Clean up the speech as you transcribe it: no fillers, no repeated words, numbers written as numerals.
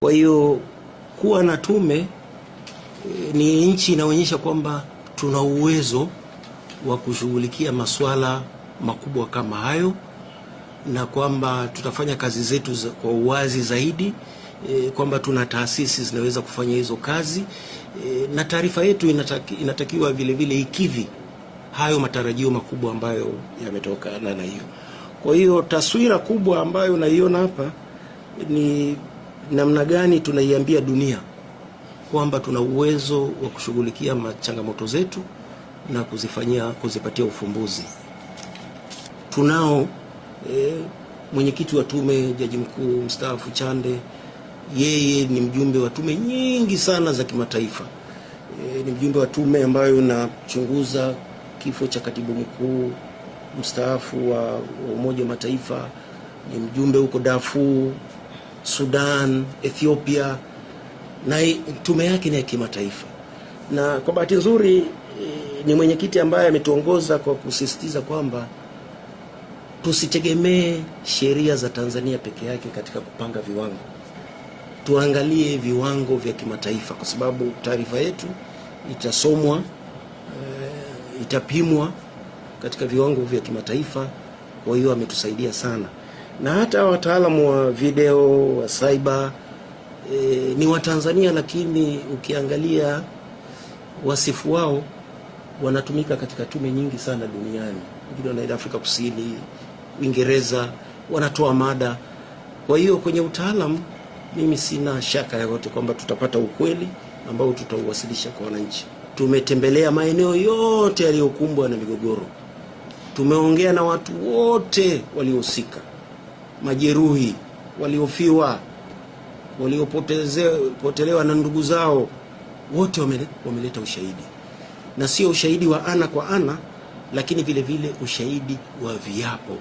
Kwa hiyo kuwa na tume ni nchi inaonyesha kwamba tuna uwezo wa kushughulikia masuala makubwa kama hayo, na kwamba tutafanya kazi zetu kwa uwazi zaidi, kwamba tuna taasisi zinaweza kufanya hizo kazi, na taarifa yetu inatakiwa vile vile ikidhi hayo matarajio makubwa ambayo yametokana na hiyo. Kwa hiyo taswira kubwa ambayo unaiona hapa ni namna gani tunaiambia dunia kwamba tuna uwezo wa kushughulikia changamoto zetu na kuzipatia ufumbuzi. Tunao mwenyekiti wa tume, Jaji Mkuu mstaafu Chande. Yeye ni mjumbe wa tume nyingi sana za kimataifa. Ni mjumbe wa tume ambayo inachunguza kifo cha katibu mkuu mstaafu wa Umoja wa Mataifa. Ni mjumbe huko Darfur, Sudan, Ethiopia, na tume yake ni ya kimataifa. Na kwa bahati nzuri ni mwenyekiti ambaye ametuongoza kwa kusisitiza kwamba tusitegemee sheria za Tanzania peke yake katika kupanga viwango. Tuangalie viwango vya kimataifa, kwa sababu taarifa yetu itasomwa, itapimwa katika viwango vya kimataifa. Kwa hiyo ametusaidia sana, na hata wataalamu wa video wa cyber ni wa Tanzania, lakini ukiangalia wasifu wao wanatumika katika tume nyingi sana duniani. Wengine wanaenda Afrika Kusini, Uingereza, wanatoa mada. Kwa hiyo kwenye utaalamu mimi sina shaka yoyote kwamba tutapata ukweli ambao tutauwasilisha kwa wananchi. Tumetembelea maeneo yote yaliyokumbwa na migogoro. Tumeongea na watu wote waliohusika, majeruhi, waliofiwa, waliopotelewa na ndugu zao, wote wameleta ushahidi, na sio ushahidi wa ana kwa ana, lakini vile vile ushahidi wa viapo.